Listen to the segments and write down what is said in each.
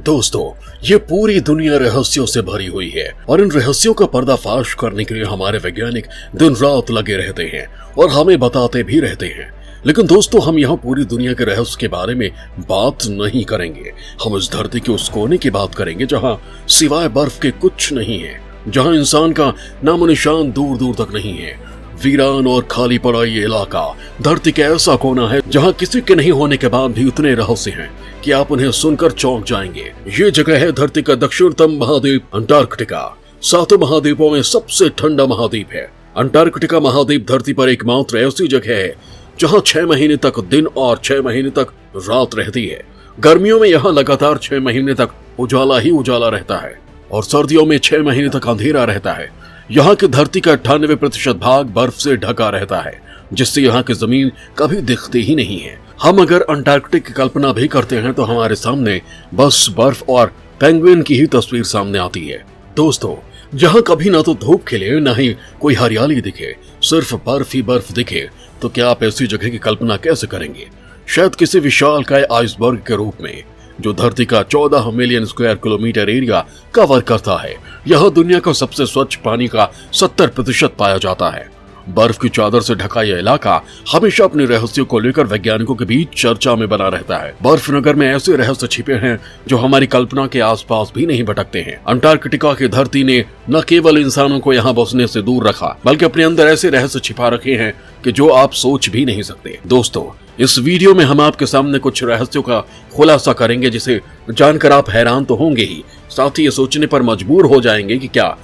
दोस्तों, ये पूरी दुनिया रहस्यों से भरी हुई है और इन रहस्यों का पर्दाफाश करने के लिए हमारे वैज्ञानिक दिन रात लगे रहते हैं और हमें बताते भी रहते हैं। लेकिन दोस्तों, हम यहाँ पूरी दुनिया के रहस्य के बारे में बात नहीं करेंगे। हम इस धरती के उस कोने की बात करेंगे जहाँ सिवाय बर्फ के कुछ नहीं है, जहाँ इंसान का नामो निशान दूर दूर तक नहीं है। वीरान और खाली पड़ा ये इलाका धरती का ऐसा कोना है जहाँ किसी के नहीं होने के बाद भी उतने रहस्य हैं कि आप उन्हें सुनकर चौंक जाएंगे। ये जगह है धरती का दक्षिणतम महाद्वीप अंटार्कटिका। 7 महाद्वीपों में सबसे ठंडा महाद्वीप है। अंटार्कटिका महाद्वीप धरती पर एकमात्र ऐसी जगह है जहाँ 6 महीने तक दिन और 6 महीने तक रात रहती है। गर्मियों में यहाँ लगातार 6 महीने तक उजाला ही उजाला रहता है और सर्दियों में 6 महीने तक अंधेरा रहता है। यहाँ की धरती का 98% भाग बर्फ से ढका रहता है, जिससे यहाँ की जमीन कभी दिखती ही नहीं है। हम अगर अंटार्कटिक की कल्पना भी करते हैं तो हमारे सामने बस बर्फ और पेंगुइन की ही तस्वीर सामने आती है। दोस्तों, जहाँ कभी ना तो धूप खिले ना ही कोई हरियाली दिखे, सिर्फ बर्फ ही बर्फ दिखे, तो क्या आप ऐसी जगह की कल्पना कैसे करेंगे? शायद किसी विशालकाय आइसबर्ग के रूप में, जो धरती का 14 million square kilometre area cover करता है। यह दुनिया का सबसे स्वच्छ पानी का 70% पाया जाता है। बर्फ की चादर से ढका यह इलाका हमेशा अपने रहस्यों को लेकर वैज्ञानिकों के बीच चर्चा में बना रहता है। बर्फ नगर में ऐसे रहस्य छिपे हैं जो हमारी कल्पना के आसपास भी नहीं भटकते हैं। अंटार्कटिका की धरती ने न केवल इंसानों को यहाँ बसने से दूर रखा, बल्कि अपने अंदर ऐसे रहस्य छिपा रखे हैं कि जो आप सोच भी नहीं सकते। दोस्तों, इस वीडियो में हम आपके सामने कुछ रहस्यों का खुलासा करेंगे, जिसे जानकर आप हैरान तो होंगे ही, साथ ही ये सोचने पर मजबूर हो जाएंगे कि क्या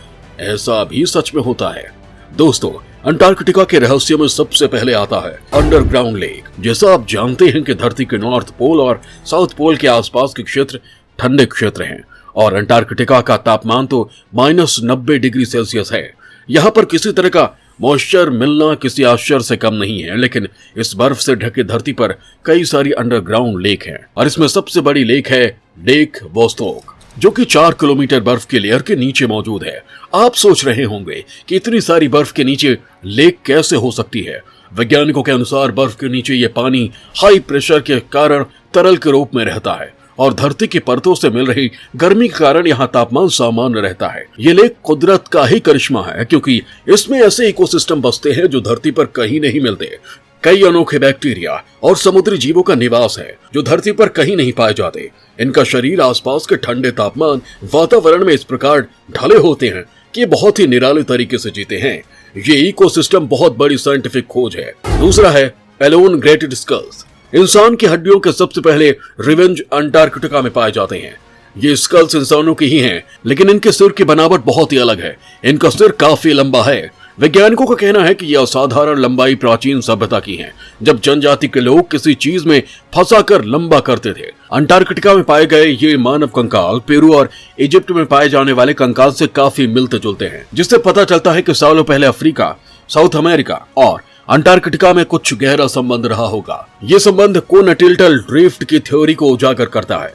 ऐसा भी सच में होता है। दोस्तों, अंटार्कटिका के रहस्यों में सबसे पहले आता है अंडरग्राउंड लेक। जैसा आप जानते हैं कि धरती के नॉर्थ पोल और साउथ पोल के आसपास के क्षेत्र ठंडे क्षेत्र हैं और अंटार्कटिका का तापमान तो -90 डिग्री सेल्सियस है। यहाँ पर किसी तरह का मॉइस्चर मिलना किसी आश्चर्य से कम नहीं है, लेकिन इस बर्फ से ढके धरती पर कई सारी अंडरग्राउंड लेक हैं और इसमें सबसे बड़ी लेक है लेक वोस्टोक, जो कि 4 किलोमीटर बर्फ के लेयर के नीचे मौजूद है। आप सोच रहे होंगे कि इतनी सारी बर्फ के नीचे लेक कैसे हो सकती है। वैज्ञानिकों के अनुसार बर्फ के नीचे ये पानी हाई प्रेशर के कारण तरल के रूप में रहता है और धरती की परतों से मिल रही गर्मी के कारण यहाँ तापमान सामान्य रहता है। ये लेक कुदरत का ही करिश्मा है, क्योंकि इसमें ऐसे इकोसिस्टम बसते हैं जो धरती पर कहीं नहीं मिलते। कई अनोखे बैक्टीरिया और समुद्री जीवों का निवास है जो धरती पर कहीं नहीं पाए जाते। इनका शरीर आसपास के ठंडे तापमान वातावरण में इस प्रकार ढले होते हैं कि बहुत ही निराले तरीके से जीते हैं। ये इकोसिस्टम बहुत बड़ी साइंटिफिक खोज है। दूसरा है एलोनग्रेटेड स्कल्स। इंसान की हड्डियों के सबसे पहले रिवेंज अंटार्कटिका में पाए जाते हैं। ये स्कल्स इंसानों की ही हैं, लेकिन इनके सिर की बनावट बहुत ही अलग है। इनका सिर काफी लंबा है। वैज्ञानिकों का कहना है कि यह असाधारण लंबाई प्राचीन सभ्यता की है, जब जनजाति के लोग किसी चीज में फंसाकर लंबा करते थे। अंटार्कटिका में पाए गए ये मानव कंकाल पेरू और इजिप्ट में पाए जाने वाले कंकाल से काफी मिलते जुलते हैं, जिससे पता चलता है कि सालों पहले अफ्रीका, साउथ अमेरिका और अंटार्कटिका में कुछ गहरा संबंध रहा होगा। ये संबंध कोनटिल्टल ड्रिफ्ट की थ्योरी को उजागर करता है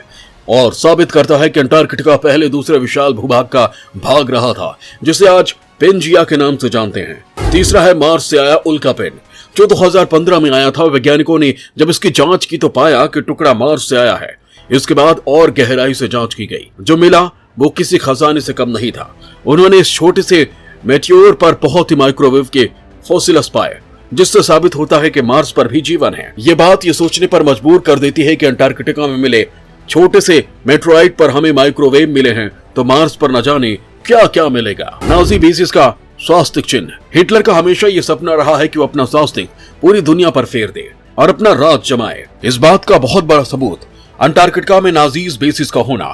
और साबित करता है कि अंटार्कटिका पहले दूसरे विशाल भूभाग का भाग रहा था, जिसे आज पेंजिया के नाम से जानते हैं। तीसरा है मार्स से आया उल्कापिंड, जो 2015 में आया था। वैज्ञानिकों ने जब इसकी जांच की तो पाया कि टुकड़ा मार्स से आया है। इसके बाद और गहराई से जांच की गई, जो मिला वो किसी खजाने से कम नहीं था। उन्होंने इस छोटे से मेटियोर पर बहुत ही माइक्रोवेव के फॉसिल्स पाए, जिससे साबित होता है कि मार्स पर भी जीवन है। ये बात ये सोचने पर मजबूर कर देती है कि अंटार्कटिका में मिले छोटे से मेट्रोइड पर हमें माइक्रोवेव मिले हैं, तो मार्स पर न जाने क्या क्या मिलेगा। नाजी बेसिस का स्वास्तिक चिन्ह। हिटलर का हमेशा ये सपना रहा है कि वो अपना स्वास्तिक पूरी दुनिया पर फेर दे और अपना राज जमाए। इस बात का बहुत बड़ा सबूत अंटार्कटिका में नाजीज बेसिस का होना।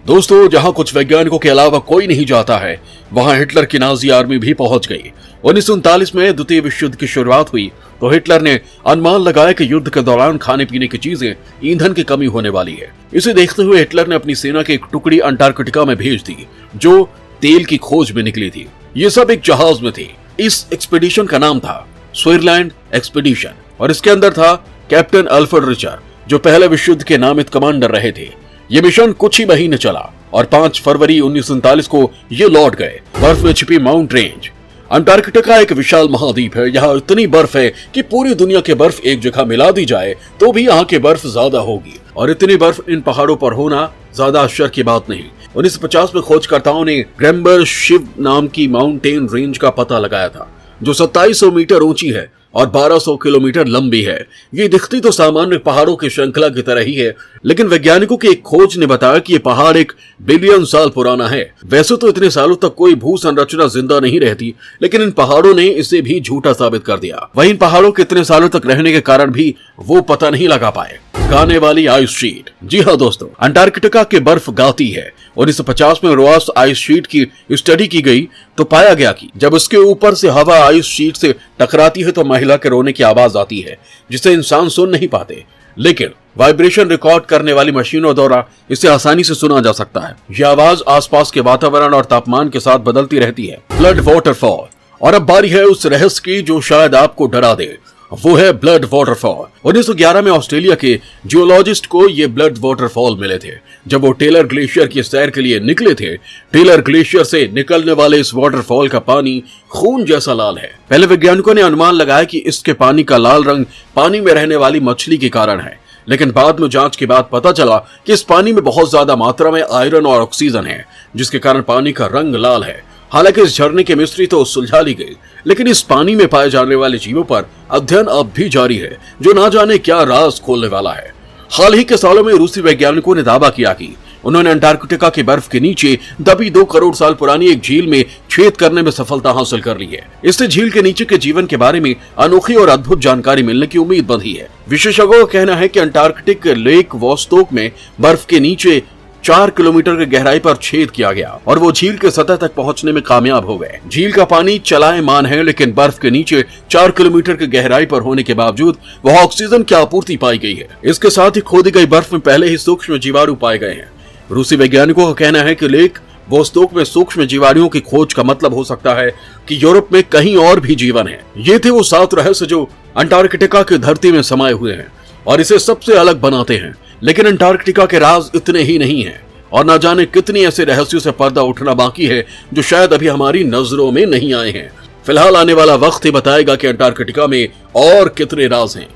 दोस्तों, जहां कुछ वैज्ञानिकों के अलावा कोई नहीं जाता है, वहां हिटलर की नाजी आर्मी भी पहुंच गई। 1939 में द्वितीय विश्व युद्ध की शुरुआत हुई तो हिटलर ने अनुमान लगाया कि युद्ध के दौरान खाने पीने की चीजें, ईंधन की कमी होने वाली है। इसे देखते हुए हिटलर ने अपनी सेना की एक टुकड़ी अंटार्कटिका में भेज दी, जो तेल की खोज में निकली थी। ये सब एक जहाज में थी। इस एक्सपीडिशन का नाम था स्विट्जरलैंड एक्सपीडिशन और इसके अंदर था कैप्टन अल्फ्रेड रिचर, जो पहले विश्व युद्ध के नामित कमांडर रहे थे। ये मिशन कुछ ही महीने चला और 5 फरवरी 1939 को ये लौट गए। बर्फ में छिपी माउंट रेंज अंटार्कटिका एक विशाल महाद्वीप है। यहाँ इतनी बर्फ है कि पूरी दुनिया की बर्फ एक जगह मिला दी जाए तो भी यहाँ की बर्फ ज्यादा होगी, और इतनी बर्फ इन पहाड़ों पर होना ज्यादा आश्चर्य की बात नहीं। 1950 में खोजकर्ताओं ने ग्रेम्बर शिव नाम की माउंटेन रेंज का पता लगाया था, जो 2700 मीटर ऊंची है और 1200 किलोमीटर लंबी है। ये दिखती तो सामान्य पहाड़ों की श्रृंखला की तरह ही है, लेकिन वैज्ञानिकों की एक खोज ने बताया कि ये पहाड़ 1 बिलियन साल पुराना है। वैसे तो इतने सालों तक कोई भू संरचना जिंदा नहीं रहती, लेकिन इन पहाड़ों ने इसे भी झूठा साबित कर दिया। वहीं इन पहाड़ों के इतने सालों तक रहने के कारण भी वो पता नहीं लगा पाए। गाने वाली आइस शीट। जी हाँ दोस्तों, अंटार्कटिका की बर्फ गाती है। 1950 में रोआस आइस शीट की स्टडी की गई तो पाया गया कि जब उसके ऊपर से हवा आइस शीट से टकराती है तो महिला के रोने की आवाज आती है, जिसे इंसान सुन नहीं पाते, लेकिन वाइब्रेशन रिकॉर्ड करने वाली मशीनों द्वारा इसे आसानी से सुना जा सकता है। यह आवाज आसपास के वातावरण और तापमान के साथ बदलती रहती है। Blood waterfall. और अब बारी है उस रहस्य की जो शायद आपको डरा दे, वो है ब्लड वाटरफॉल। 1911 में ऑस्ट्रेलिया के जियोलॉजिस्ट को ये ब्लड वाटरफॉल मिले थे जब वो टेलर ग्लेशियर की सैर के लिए निकले थे। टेलर ग्लेशियर से निकलने वाले इस वाटरफॉल का पानी खून जैसा लाल है। पहले वैज्ञानिकों ने अनुमान लगाया कि इसके पानी का लाल रंग पानी में रहने वाली मछली के कारण है, लेकिन बाद में जांच के बाद पता चला कि इस पानी में बहुत ज्यादा मात्रा में आयरन और ऑक्सीजन है, जिसके कारण पानी का रंग लाल है। हालांकि इस झरने की मिस्ट्री तो सुलझा ली गई, लेकिन इस पानी में पाए जाने वाले जीवों पर अध्ययन अब भी जारी है, जो ना जाने क्या राज खोलने वाला है। हाल ही के सालों में रूसी वैज्ञानिकों ने दावा किया कि उन्होंने अंटार्कटिका की बर्फ के नीचे दबी 2 करोड़ साल पुरानी एक झील में छेद करने में सफलता हासिल कर ली है। इससे झील के नीचे के जीवन के बारे में अनोखी और अद्भुत जानकारी मिलने की उम्मीद बंधी है। विशेषज्ञों का कहना है कि अंटार्कटिक लेक वोस्टोक में बर्फ के नीचे 4 किलोमीटर की गहराई पर छेद किया गया और वो झील के सतह तक पहुंचने में कामयाब हो गए। झील का पानी चलायमान है, लेकिन बर्फ के नीचे 4 किलोमीटर की गहराई पर होने के बावजूद वह ऑक्सीजन की आपूर्ति पाई गई है। इसके साथ ही खोदी गई बर्फ में पहले ही सूक्ष्म जीवाणु पाए गए हैं। रूसी वैज्ञानिकों का कहना है कि लेक वोस्टोक में सूक्ष्म जीवाणुओं की खोज का मतलब हो सकता है कि यूरोप में कहीं और भी जीवन है। ये थे वो 7 रहस्य जो अंटार्कटिका की धरती में समाये हुए हैं और इसे सबसे अलग बनाते हैं। लेकिन अंटार्कटिका के राज इतने ही नहीं हैं, और न जाने कितनी ऐसे रहस्यों से पर्दा उठना बाकी है जो शायद अभी हमारी नजरों में नहीं आए हैं। फिलहाल आने वाला वक्त ही बताएगा कि अंटार्कटिका में और कितने राज हैं।